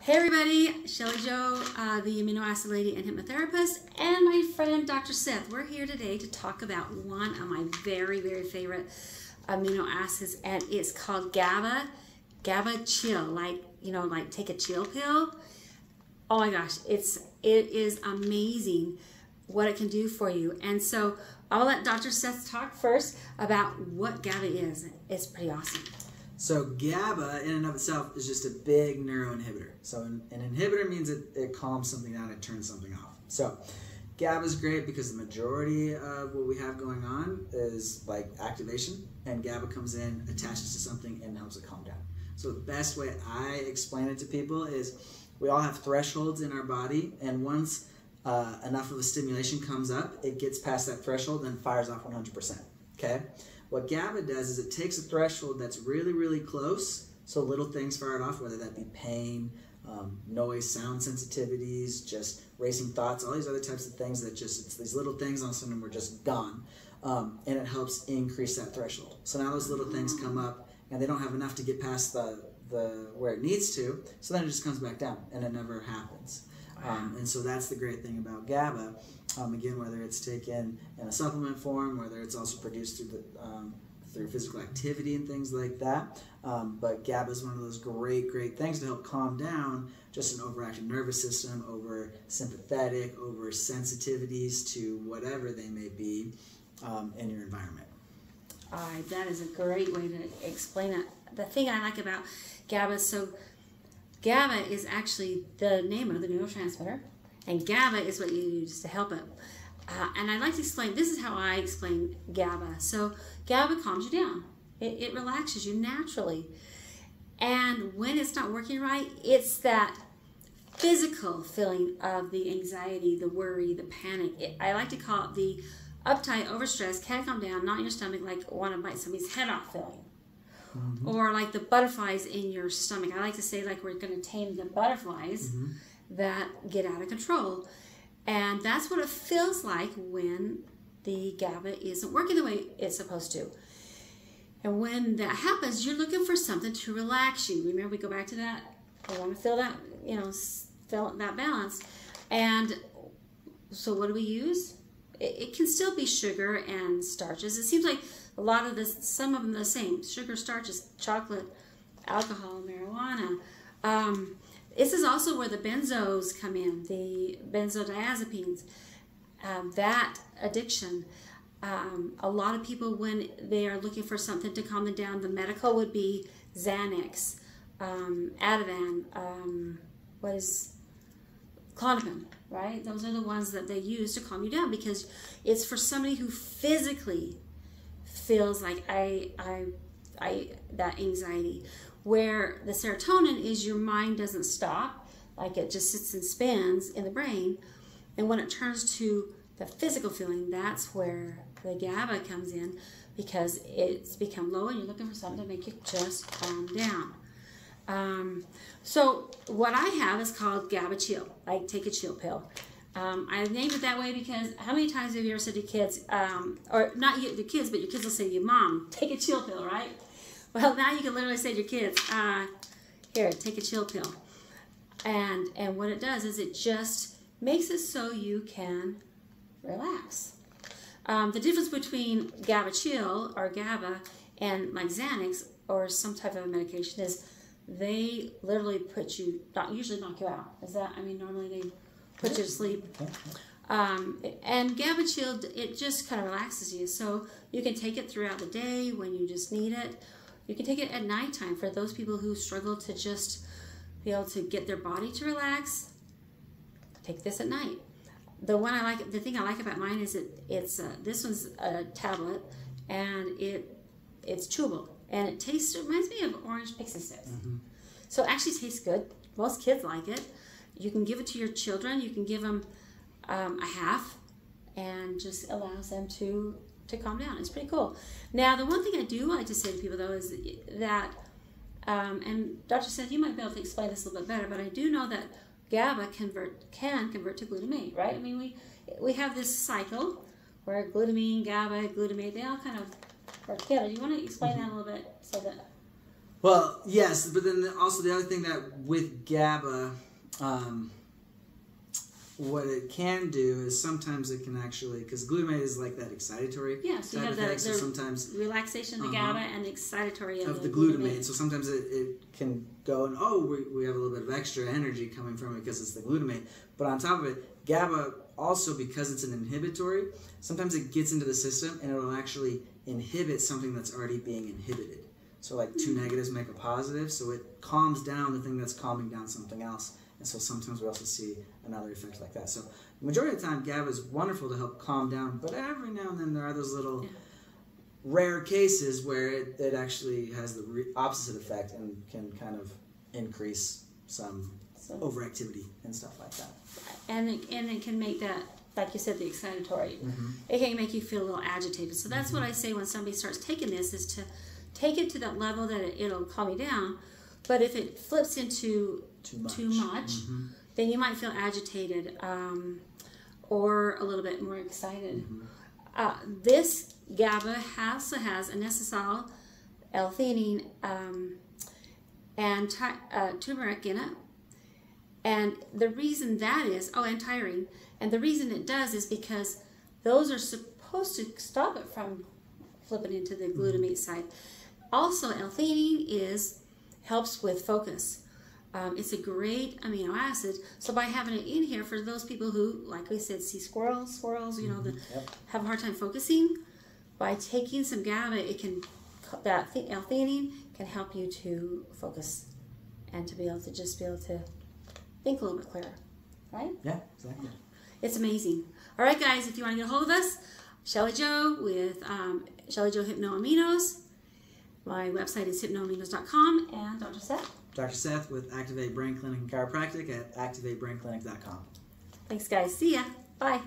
Hey everybody, Shelly Joe, the amino acid lady and hypnotherapist, and my friend Dr. Seth. We're here today to talk about one of my very, very favorite amino acids, and it's called GABA CHILL. Like, you know, like take a chill pill. Oh my gosh, it is amazing what it can do for you. And so I'll let Dr. Seth talk first about what GABA is. It's pretty awesome. So GABA in and of itself is just a big neuroinhibitor. So an inhibitor means it calms something down, it turns something off. So GABA is great because the majority of what we have going on is like activation, and GABA comes in, attaches to something, and helps it calm down. So the best way I explain it to people is we all have thresholds in our body, and once enough of a stimulation comes up, it gets past that threshold and fires off 100%. Okay? What GABA does is it takes a threshold that's really, really close, so little things fire it off, whether that be pain, noise, sound sensitivities, just racing thoughts, all these other types of things that just, it's these little things on something we're just gone, and it helps increase that threshold. So now those little things come up, and they don't have enough to get past the where it needs to, so then it just comes back down, and it never happens. And so that's the great thing about GABA. Again, whether it's taken in a supplement form, whether it's also produced through physical activity and things like that. But GABA is one of those great things to help calm down just an overactive nervous system, over sympathetic, over sensitivities to whatever they may be in your environment. All right, that is a great way to explain it. The thing I like about GABA, so GABA is actually the name of the neurotransmitter, and GABA is what you use to help it. And I like to explain, this is how I explain GABA. So GABA calms you down. It relaxes you naturally. And when it's not working right, it's that physical feeling of the anxiety, the worry, the panic. I like to call it the uptight, overstressed, can't calm down, not in your stomach, like want to bite somebody's head off feeling. Or like the butterflies in your stomach. I like to say like we're going to tame the butterflies that get out of control. And that's what it feels like when the GABA isn't working the way it's supposed to. And when that happens, you're looking for something to relax you. Remember, we go back to that. I want to feel that, you know, feel that balance. And so what do we use? It can still be sugar and starches. It seems like a lot of this, some of them are the same. Sugar, starches, chocolate, alcohol, marijuana. This is also where the benzos come in, the benzodiazepines. That addiction. A lot of people, when they are looking for something to calm them down, the medical would be Xanax, Ativan, Klonopin, right? Those are the ones that they use to calm you down, because it's for somebody who physically feels like that anxiety, where the serotonin is your mind doesn't stop, like it just sits and spins in the brain, and when it turns to the physical feeling, that's where the GABA comes in, because it's become low and you're looking for something to make you just calm down. So what I have is called GABA Chill, like take a chill pill. I named it that way because how many times have you ever said to kids, or not you, the kids, but your kids will say to you, Mom, take a chill pill, right? Well, now you can literally say to your kids, here, take a chill pill. And what it does is it just makes it so you can relax. The difference between GABA Chill or GABA and like Xanax or some type of a medication is they literally put you, usually knock you out. Is that, I mean, normally they put you to sleep. And GABA Chill, it just kind of relaxes you. So you can take it throughout the day when you just need it. You can take it at nighttime for those people who struggle to just be able to get their body to relax. Take this at night. The thing I like about mine is it's this one's a tablet, and it's chewable, and it reminds me of orange pixie sticks. So it actually tastes good. Most kids like it. You can give it to your children. You can give them a half, and just allows them to calm down. It's pretty cool. Now, the one thing I do like to say to people though is that, and Dr. Seth, you might be able to explain this a little bit better, but I do know that GABA can convert to glutamate, right? I mean, we have this cycle where glutamine, GABA, glutamate, they all kind of work together. Do you want to explain that a little bit so that Well, yes, but then also the other thing that with GABA, what it can do is sometimes it can actually, because glutamate is like that excitatory so you type have effect, so the sometimes relaxation of the GABA and the excitatory of the glutamate. So sometimes it can go and we have a little bit of extra energy coming from it because it's the glutamate. But on top of it, GABA also, because it's an inhibitory, sometimes it gets into the system and it will actually inhibit something that's already being inhibited. So like two negatives make a positive, so it calms down the thing that's calming down something else. And so sometimes we also see another effect like that. So the majority of the time, GABA is wonderful to help calm down, but every now and then there are those little rare cases where it actually has the opposite effect and can kind of increase some overactivity and stuff like that. And it can make that, like you said, the excitatory. It can make you feel a little agitated. So that's what I say when somebody starts taking this, is to take it to that level that it'll calm you down. But if it flips into too much, then you might feel agitated or a little bit more excited. This GABA also has anisosal, L-theanine, and turmeric in it. And the reason that is, and tyrine, and the reason it does is because those are supposed to stop it from flipping into the glutamate side. Also, L-theanine helps with focus. It's a great amino acid. So by having it in here, for those people who, like we said, see squirrels, you know, have a hard time focusing, by taking some GABA, that L-theanine can help you to focus and to be able to think a little bit clearer, right? Yeah, exactly. It's amazing. All right, guys, if you want to get a hold of us, Shelly Jo with Shelly Jo Hypno Aminos. My website is hypnoaminos.com, and Dr. Seth. Dr. Seth with Activate Brain Clinic and Chiropractic at activatebrainclinic.com. Thanks, guys. See ya. Bye.